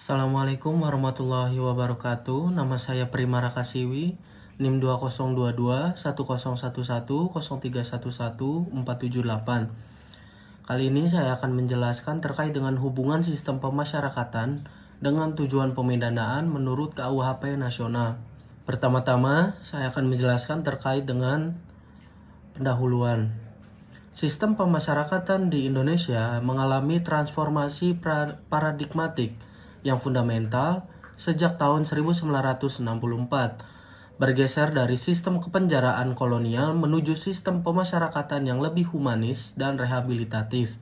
Assalamualaikum warahmatullahi wabarakatuh. Nama saya Prima Rakasiwi, NIM 2022-1011-0311-478. Kali ini saya akan menjelaskan terkait dengan hubungan sistem pemasyarakatan dengan tujuan pemidanaan menurut KUHP nasional. Pertama-tama, saya akan menjelaskan terkait dengan pendahuluan. Sistem pemasyarakatan di Indonesia mengalami transformasi paradigmatik yang fundamental sejak tahun 1964, bergeser dari sistem kepenjaraan kolonial menuju sistem pemasyarakatan yang lebih humanis dan rehabilitatif.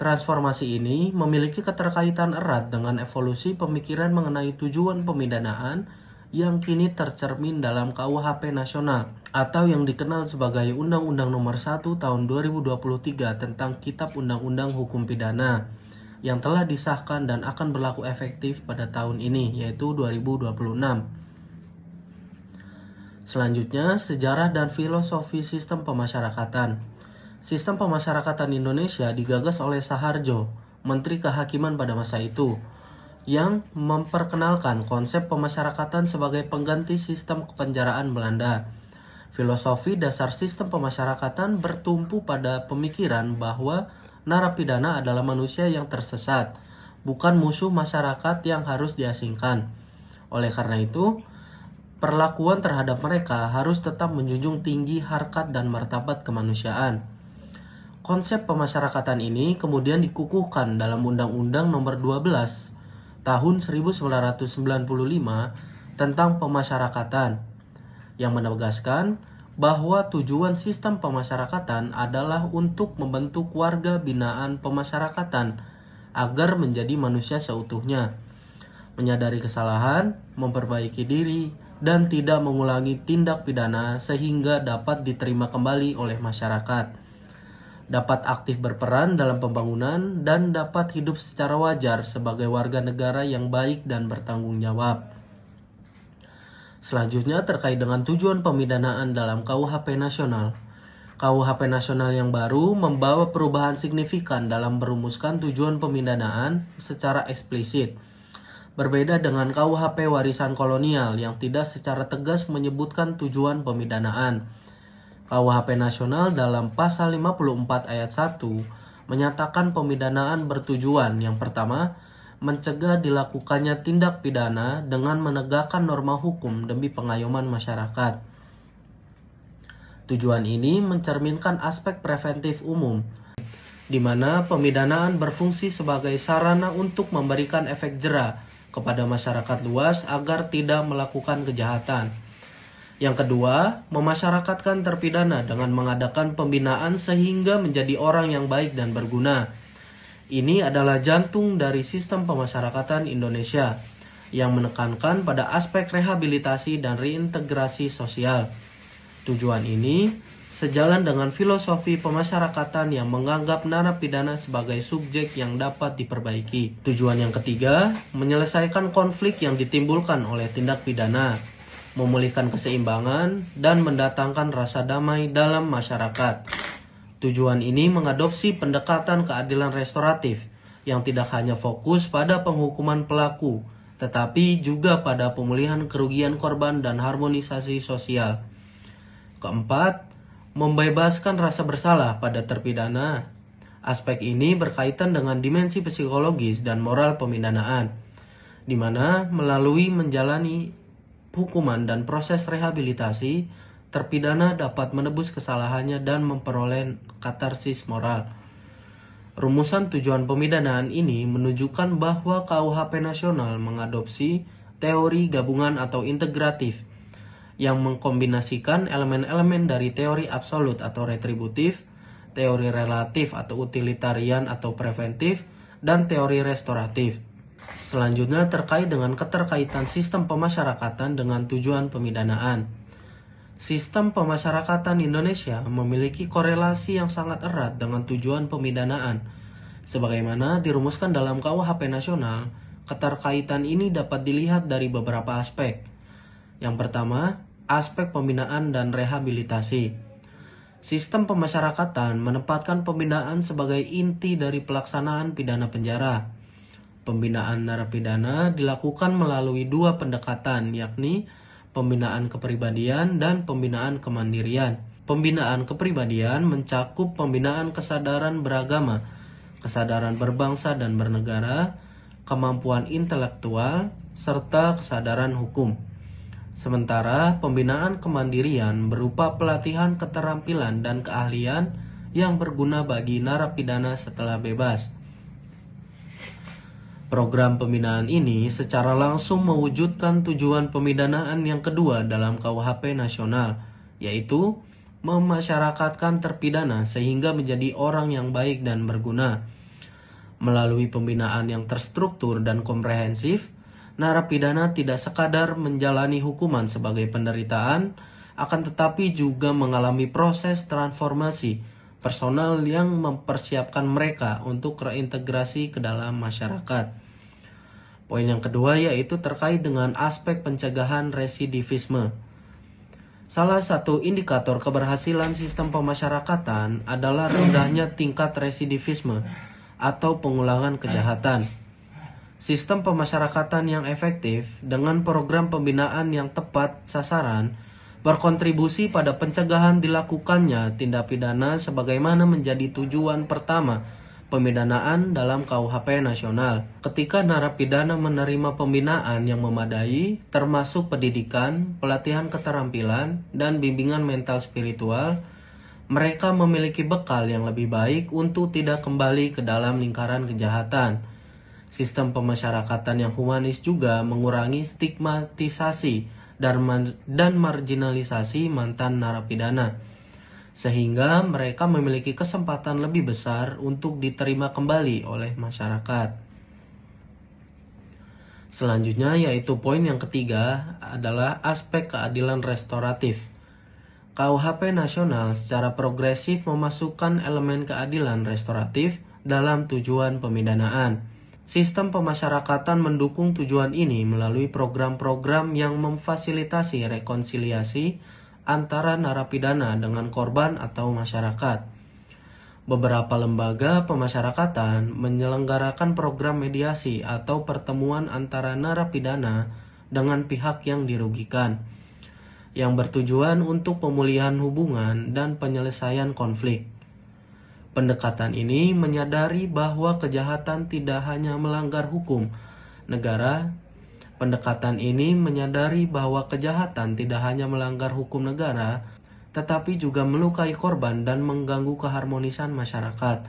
Transformasi ini memiliki keterkaitan erat dengan evolusi pemikiran mengenai tujuan pemidanaan yang kini tercermin dalam KUHP nasional atau yang dikenal sebagai Undang-Undang Nomor 1 Tahun 2023 tentang Kitab Undang-Undang Hukum Pidana yang telah disahkan dan akan berlaku efektif pada tahun ini, yaitu 2026. Selanjutnya, sejarah dan filosofi sistem pemasyarakatan. Sistem pemasyarakatan Indonesia digagas oleh Saharjo, Menteri Kehakiman pada masa itu, yang memperkenalkan konsep pemasyarakatan sebagai pengganti sistem kepenjaraan Belanda. Filosofi dasar sistem pemasyarakatan bertumpu pada pemikiran bahwa narapidana adalah manusia yang tersesat, bukan musuh masyarakat yang harus diasingkan. Oleh karena itu, perlakuan terhadap mereka harus tetap menjunjung tinggi harkat dan martabat kemanusiaan. Konsep pemasyarakatan ini kemudian dikukuhkan dalam Undang-Undang Nomor 12 Tahun 1995 tentang pemasyarakatan, yang menegaskan bahwa tujuan sistem pemasyarakatan adalah untuk membentuk warga binaan pemasyarakatan agar menjadi manusia seutuhnya, menyadari kesalahan, memperbaiki diri, dan tidak mengulangi tindak pidana sehingga dapat diterima kembali oleh masyarakat, dapat aktif berperan dalam pembangunan, dan dapat hidup secara wajar sebagai warga negara yang baik dan bertanggung jawab. Selanjutnya terkait dengan tujuan pemidanaan dalam KUHP nasional. KUHP nasional yang baru membawa perubahan signifikan dalam merumuskan tujuan pemidanaan secara eksplisit. Berbeda dengan KUHP warisan kolonial yang tidak secara tegas menyebutkan tujuan pemidanaan. KUHP nasional dalam pasal 54 ayat 1 menyatakan pemidanaan bertujuan yang pertama, mencegah dilakukannya tindak pidana dengan menegakkan norma hukum demi pengayoman masyarakat. Tujuan ini mencerminkan aspek preventif umum, di mana pemidanaan berfungsi sebagai sarana untuk memberikan efek jera kepada masyarakat luas agar tidak melakukan kejahatan. Yang kedua, memasyarakatkan terpidana dengan mengadakan pembinaan sehingga menjadi orang yang baik dan berguna. Ini adalah jantung dari sistem pemasyarakatan Indonesia yang menekankan pada aspek rehabilitasi dan reintegrasi sosial. Tujuan ini sejalan dengan filosofi pemasyarakatan yang menganggap narapidana sebagai subjek yang dapat diperbaiki. Tujuan yang ketiga, menyelesaikan konflik yang ditimbulkan oleh tindak pidana, memulihkan keseimbangan, dan mendatangkan rasa damai dalam masyarakat. Tujuan ini mengadopsi pendekatan keadilan restoratif yang tidak hanya fokus pada penghukuman pelaku, tetapi juga pada pemulihan kerugian korban dan harmonisasi sosial. Keempat, membebaskan rasa bersalah pada terpidana. Aspek ini berkaitan dengan dimensi psikologis dan moral pemidanaan, di mana melalui menjalani hukuman dan proses rehabilitasi, terpidana dapat menebus kesalahannya dan memperoleh katarsis moral. Rumusan tujuan pemidanaan ini menunjukkan bahwa KUHP nasional mengadopsi teori gabungan atau integratif yang mengkombinasikan elemen-elemen dari teori absolut atau retributif, teori relatif atau utilitarian atau preventif, dan teori restoratif. Selanjutnya terkait dengan keterkaitan sistem pemasyarakatan dengan tujuan pemidanaan. Sistem pemasyarakatan Indonesia memiliki korelasi yang sangat erat dengan tujuan pemidanaan. Sebagaimana dirumuskan dalam KUHP nasional, keterkaitan ini dapat dilihat dari beberapa aspek. Yang pertama, aspek pembinaan dan rehabilitasi. Sistem pemasyarakatan menempatkan pembinaan sebagai inti dari pelaksanaan pidana penjara. Pembinaan narapidana dilakukan melalui dua pendekatan, yakni pembinaan kepribadian dan pembinaan kemandirian. Pembinaan kepribadian mencakup pembinaan kesadaran beragama, kesadaran berbangsa dan bernegara, kemampuan intelektual, serta kesadaran hukum. Sementara pembinaan kemandirian berupa pelatihan keterampilan dan keahlian yang berguna bagi narapidana setelah bebas. Program pembinaan ini secara langsung mewujudkan tujuan pemidanaan yang kedua dalam KUHP nasional, yaitu memasyarakatkan terpidana sehingga menjadi orang yang baik dan berguna. Melalui pembinaan yang terstruktur dan komprehensif, narapidana tidak sekadar menjalani hukuman sebagai penderitaan, akan tetapi juga mengalami proses transformasi personal yang mempersiapkan mereka untuk reintegrasi ke dalam masyarakat. Poin yang kedua yaitu terkait dengan aspek pencegahan residivisme. Salah satu indikator keberhasilan sistem pemasyarakatan adalah rendahnya tingkat residivisme atau pengulangan kejahatan. Sistem pemasyarakatan yang efektif dengan program pembinaan yang tepat sasaran berkontribusi pada pencegahan dilakukannya tindak pidana sebagaimana menjadi tujuan pertama pemidanaan dalam KUHP nasional. Ketika narapidana menerima pembinaan yang memadai, termasuk pendidikan, pelatihan keterampilan, dan bimbingan mental spiritual, mereka memiliki bekal yang lebih baik untuk tidak kembali ke dalam lingkaran kejahatan. Sistem pemasyarakatan yang humanis juga mengurangi stigmatisasi dan marginalisasi mantan narapidana, sehingga mereka memiliki kesempatan lebih besar untuk diterima kembali oleh masyarakat. Selanjutnya yaitu poin yang ketiga adalah aspek keadilan restoratif. KUHP nasional secara progresif memasukkan elemen keadilan restoratif dalam tujuan pemidanaan. Sistem pemasyarakatan mendukung tujuan ini melalui program-program yang memfasilitasi rekonsiliasi antara narapidana dengan korban atau masyarakat. Beberapa lembaga pemasyarakatan menyelenggarakan program mediasi atau pertemuan antara narapidana dengan pihak yang dirugikan, yang bertujuan untuk pemulihan hubungan dan penyelesaian konflik. Pendekatan ini menyadari bahwa kejahatan tidak hanya melanggar hukum negara. Pendekatan ini menyadari bahwa kejahatan tidak hanya melanggar hukum negara, tetapi juga melukai korban dan mengganggu keharmonisan masyarakat.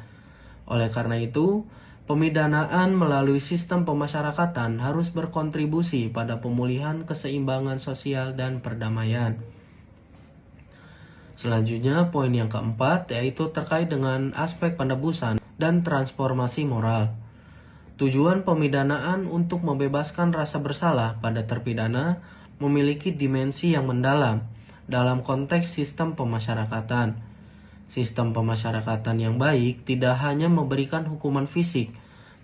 Oleh karena itu, pemidanaan melalui sistem pemasyarakatan harus berkontribusi pada pemulihan keseimbangan sosial dan perdamaian. Selanjutnya, poin yang keempat yaitu terkait dengan aspek penebusan dan transformasi moral. Tujuan pemidanaan untuk membebaskan rasa bersalah pada terpidana memiliki dimensi yang mendalam dalam konteks sistem pemasyarakatan. Sistem pemasyarakatan yang baik tidak hanya memberikan hukuman fisik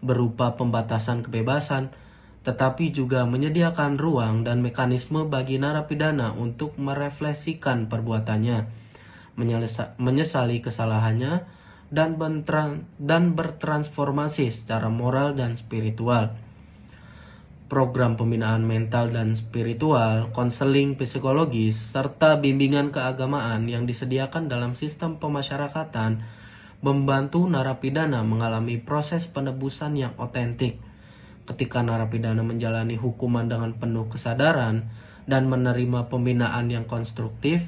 berupa pembatasan kebebasan, tetapi juga menyediakan ruang dan mekanisme bagi narapidana untuk merefleksikan perbuatannya, menyesali kesalahannya, dan bertransformasi secara moral dan spiritual. Program pembinaan mental dan spiritual, konseling psikologis, serta bimbingan keagamaan yang disediakan dalam sistem pemasyarakatan membantu narapidana mengalami proses penebusan yang otentik. Ketika narapidana menjalani hukuman dengan penuh kesadaran dan menerima pembinaan yang konstruktif,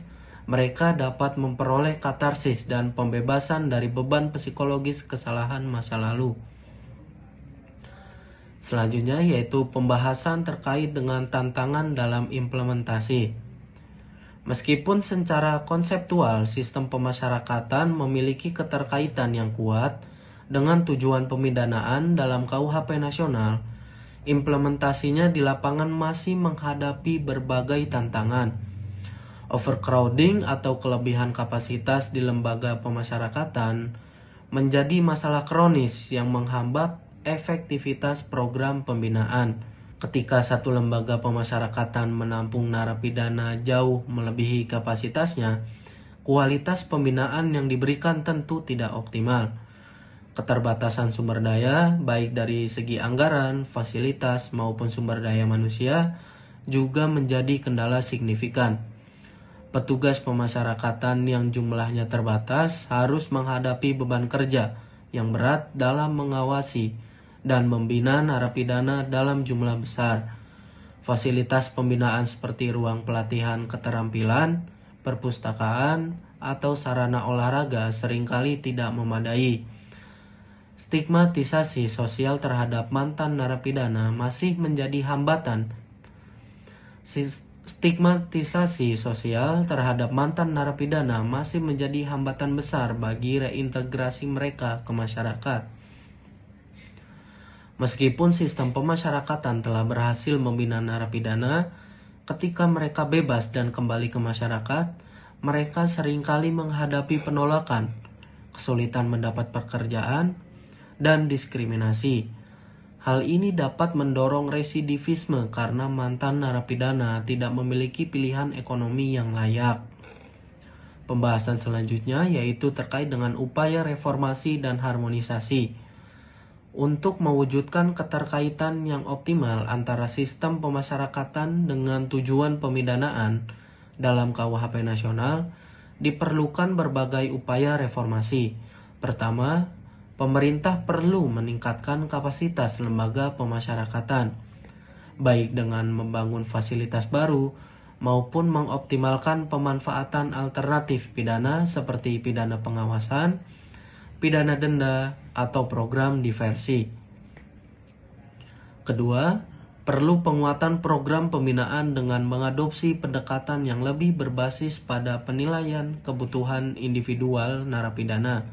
mereka dapat memperoleh katarsis dan pembebasan dari beban psikologis kesalahan masa lalu. Selanjutnya yaitu pembahasan terkait dengan tantangan dalam implementasi. Meskipun secara konseptual sistem pemasyarakatan memiliki keterkaitan yang kuat dengan tujuan pemidanaan dalam KUHP nasional, implementasinya di lapangan masih menghadapi berbagai tantangan. Overcrowding atau kelebihan kapasitas di lembaga pemasyarakatan menjadi masalah kronis yang menghambat efektivitas program pembinaan. Ketika satu lembaga pemasyarakatan menampung narapidana jauh melebihi kapasitasnya, kualitas pembinaan yang diberikan tentu tidak optimal. Keterbatasan sumber daya, baik dari segi anggaran, fasilitas, maupun sumber daya manusia, juga menjadi kendala signifikan. Petugas pemasyarakatan yang jumlahnya terbatas harus menghadapi beban kerja yang berat dalam mengawasi dan membina narapidana dalam jumlah besar. Fasilitas pembinaan seperti ruang pelatihan keterampilan, perpustakaan, atau sarana olahraga seringkali tidak memadai. Stigmatisasi sosial terhadap mantan narapidana masih menjadi hambatan. Stigmatisasi sosial terhadap mantan narapidana masih menjadi hambatan besar bagi reintegrasi mereka ke masyarakat. Meskipun sistem pemasyarakatan telah berhasil membina narapidana, ketika mereka bebas dan kembali ke masyarakat, mereka seringkali menghadapi penolakan, kesulitan mendapat pekerjaan, dan diskriminasi. Hal ini dapat mendorong residivisme karena mantan narapidana tidak memiliki pilihan ekonomi yang layak. Pembahasan selanjutnya yaitu terkait dengan upaya reformasi dan harmonisasi. Untuk mewujudkan keterkaitan yang optimal antara sistem pemasyarakatan dengan tujuan pemidanaan dalam KUHP nasional, diperlukan berbagai upaya reformasi. Pertama, pemerintah perlu meningkatkan kapasitas lembaga pemasyarakatan, baik dengan membangun fasilitas baru maupun mengoptimalkan pemanfaatan alternatif pidana seperti pidana pengawasan, pidana denda, atau program diversi. Kedua, perlu penguatan program pembinaan dengan mengadopsi pendekatan yang lebih berbasis pada penilaian kebutuhan individual narapidana.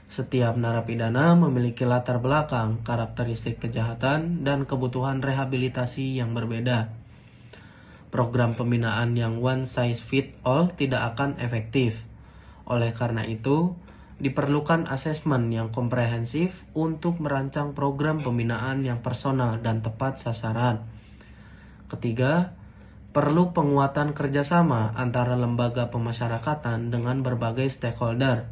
Setiap narapidana memiliki latar belakang, karakteristik kejahatan, dan kebutuhan rehabilitasi yang berbeda. Program pembinaan yang one size fit all tidak akan efektif. Oleh karena itu, diperlukan asesmen yang komprehensif untuk merancang program pembinaan yang personal dan tepat sasaran. Ketiga, perlu penguatan kerjasama antara lembaga pemasyarakatan dengan berbagai stakeholder,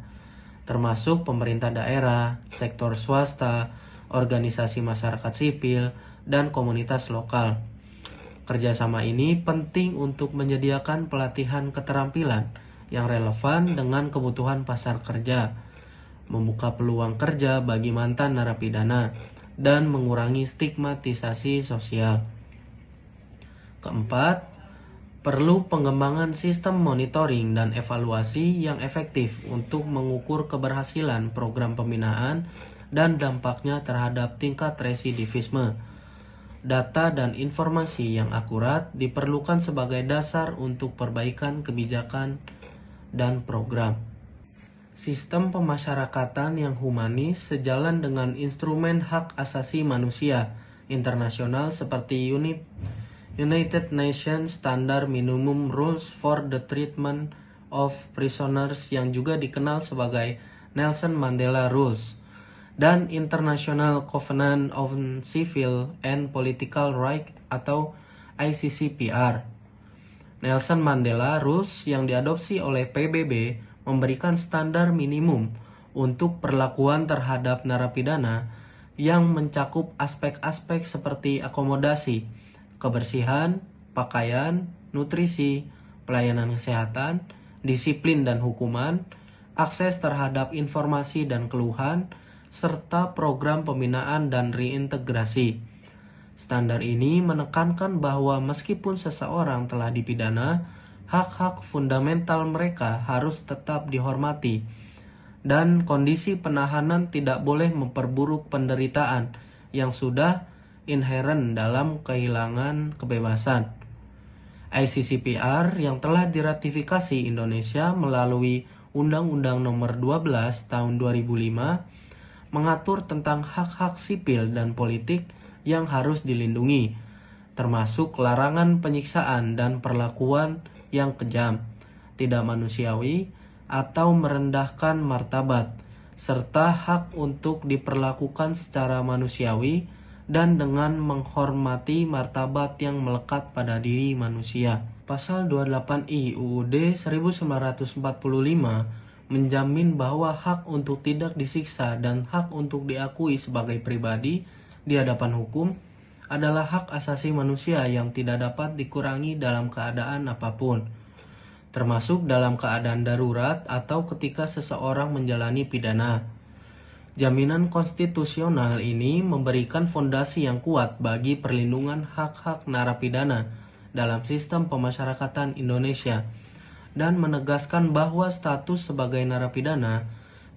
termasuk pemerintah daerah, sektor swasta, organisasi masyarakat sipil, dan komunitas lokal. Kerjasama ini penting untuk menyediakan pelatihan keterampilan yang relevan dengan kebutuhan pasar kerja, membuka peluang kerja bagi mantan narapidana, dan mengurangi stigmatisasi sosial. Keempat, perlu pengembangan sistem monitoring dan evaluasi yang efektif untuk mengukur keberhasilan program pembinaan dan dampaknya terhadap tingkat residivisme. Data dan informasi yang akurat diperlukan sebagai dasar untuk perbaikan kebijakan dan program. Sistem pemasyarakatan yang humanis sejalan dengan instrumen hak asasi manusia internasional seperti United Nations Standard Minimum Rules for the Treatment of Prisoners yang juga dikenal sebagai Nelson Mandela Rules, dan International Covenant on Civil and Political Rights atau ICCPR. Nelson Mandela Rules yang diadopsi oleh PBB memberikan standar minimum untuk perlakuan terhadap narapidana yang mencakup aspek-aspek seperti akomodasi, kebersihan, pakaian, nutrisi, pelayanan kesehatan, disiplin dan hukuman, akses terhadap informasi dan keluhan, serta program pembinaan dan reintegrasi. Standar ini menekankan bahwa meskipun seseorang telah dipidana, hak-hak fundamental mereka harus tetap dihormati, dan kondisi penahanan tidak boleh memperburuk penderitaan yang sudah inheren dalam kehilangan kebebasan. ICCPR yang telah diratifikasi Indonesia melalui Undang-Undang Nomor 12 Tahun 2005 mengatur tentang hak-hak sipil dan politik yang harus dilindungi, termasuk larangan penyiksaan dan perlakuan yang kejam, tidak manusiawi, atau merendahkan martabat, serta hak untuk diperlakukan secara manusiawi dan dengan menghormati martabat yang melekat pada diri manusia. Pasal 28I UUD 1945 menjamin bahwa hak untuk tidak disiksa dan hak untuk diakui sebagai pribadi di hadapan hukum adalah hak asasi manusia yang tidak dapat dikurangi dalam keadaan apapun, termasuk dalam keadaan darurat atau ketika seseorang menjalani pidana. Jaminan konstitusional ini memberikan fondasi yang kuat bagi perlindungan hak-hak narapidana dalam sistem pemasyarakatan Indonesia dan menegaskan bahwa status sebagai narapidana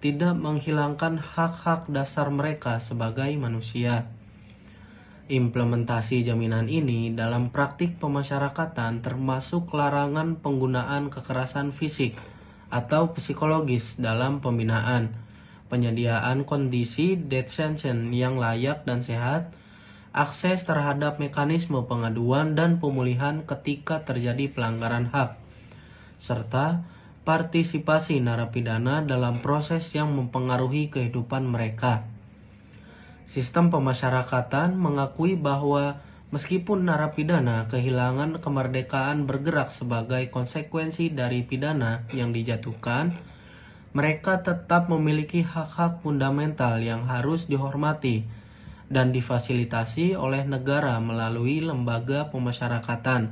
tidak menghilangkan hak-hak dasar mereka sebagai manusia. Implementasi jaminan ini dalam praktik pemasyarakatan termasuk larangan penggunaan kekerasan fisik atau psikologis dalam pembinaan, penyediaan kondisi detention yang layak dan sehat, akses terhadap mekanisme pengaduan dan pemulihan ketika terjadi pelanggaran hak, serta partisipasi narapidana dalam proses yang mempengaruhi kehidupan mereka. Sistem pemasyarakatan mengakui bahwa meskipun narapidana kehilangan kemerdekaan bergerak sebagai konsekuensi dari pidana yang dijatuhkan, mereka tetap memiliki hak-hak fundamental yang harus dihormati dan difasilitasi oleh negara melalui lembaga pemasyarakatan.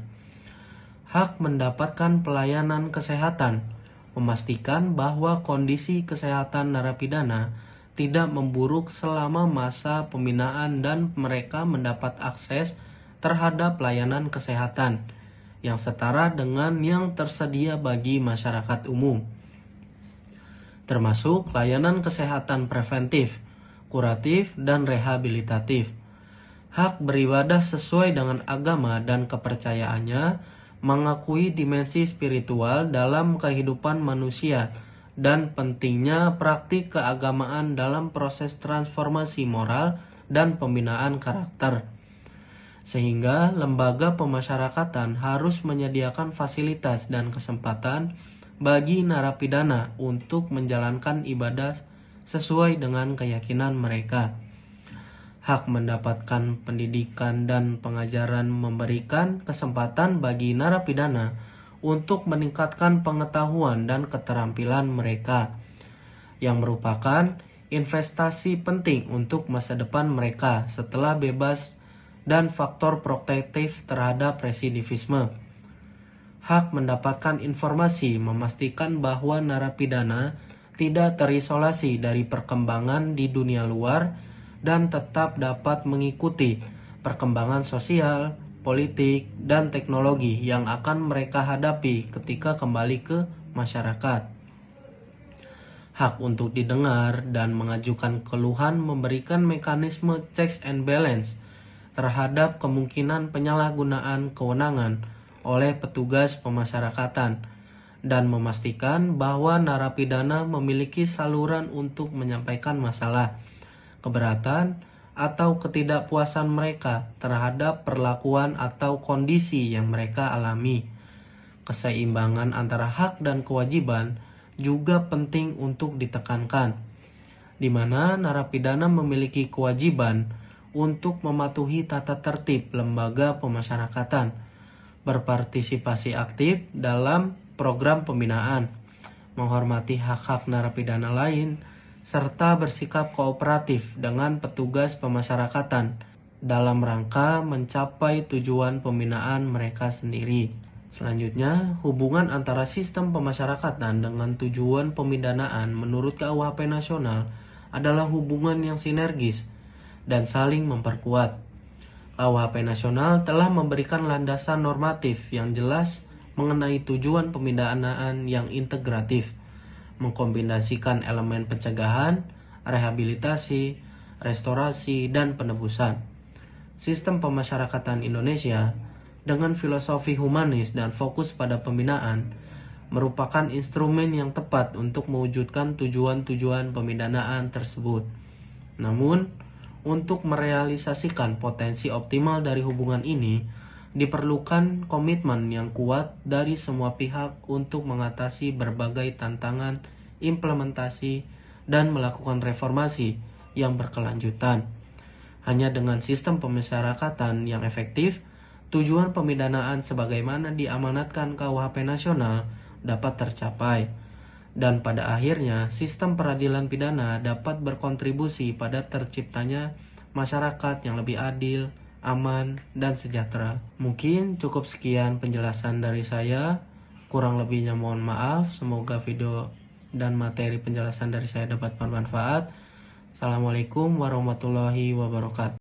Hak mendapatkan pelayanan kesehatan, memastikan bahwa kondisi kesehatan narapidana tidak memburuk selama masa pembinaan dan mereka mendapat akses terhadap layanan kesehatan yang setara dengan yang tersedia bagi masyarakat umum, termasuk layanan kesehatan preventif, kuratif, dan rehabilitatif. Hak beribadah sesuai dengan agama dan kepercayaannya mengakui dimensi spiritual dalam kehidupan manusia dan pentingnya praktik keagamaan dalam proses transformasi moral dan pembinaan karakter. Sehingga lembaga pemasyarakatan harus menyediakan fasilitas dan kesempatan bagi narapidana untuk menjalankan ibadah sesuai dengan keyakinan mereka. Hak mendapatkan pendidikan dan pengajaran memberikan kesempatan bagi narapidana untuk meningkatkan pengetahuan dan keterampilan mereka, yang merupakan investasi penting untuk masa depan mereka setelah bebas dan faktor protektif terhadap residivisme. Hak mendapatkan informasi memastikan bahwa narapidana tidak terisolasi dari perkembangan di dunia luar dan tetap dapat mengikuti perkembangan sosial, politik, dan teknologi yang akan mereka hadapi ketika kembali ke masyarakat. Hak untuk didengar dan mengajukan keluhan memberikan mekanisme checks and balance terhadap kemungkinan penyalahgunaan kewenangan oleh petugas pemasyarakatan dan memastikan bahwa narapidana memiliki saluran untuk menyampaikan masalah, keberatan, atau ketidakpuasan mereka terhadap perlakuan atau kondisi yang mereka alami. Keseimbangan antara hak dan kewajiban juga penting untuk ditekankan, di mana narapidana memiliki kewajiban untuk mematuhi tata tertib lembaga pemasyarakatan, berpartisipasi aktif dalam program pembinaan, menghormati hak-hak narapidana lain, serta bersikap kooperatif dengan petugas pemasyarakatan dalam rangka mencapai tujuan pembinaan mereka sendiri. Selanjutnya, hubungan antara sistem pemasyarakatan dengan tujuan pemidanaan menurut KUHP nasional adalah hubungan yang sinergis dan saling memperkuat. KUHP nasional telah memberikan landasan normatif yang jelas mengenai tujuan pemidanaan yang integratif, mengkombinasikan elemen pencegahan, rehabilitasi, restorasi, dan penebusan. Sistem pemasyarakatan Indonesia dengan filosofi humanis dan fokus pada pembinaan merupakan instrumen yang tepat untuk mewujudkan tujuan-tujuan pemidanaan tersebut. Namun, untuk merealisasikan potensi optimal dari hubungan ini, diperlukan komitmen yang kuat dari semua pihak untuk mengatasi berbagai tantangan implementasi dan melakukan reformasi yang berkelanjutan. Hanya dengan sistem pemasyarakatan yang efektif, tujuan pemidanaan sebagaimana diamanatkan KUHP nasional dapat tercapai. Dan pada akhirnya, sistem peradilan pidana dapat berkontribusi pada terciptanya masyarakat yang lebih adil, aman, dan sejahtera. Mungkin cukup sekian penjelasan dari saya. Kurang lebihnya mohon maaf. Semoga video dan materi penjelasan dari saya dapat bermanfaat. Assalamualaikum warahmatullahi wabarakatuh.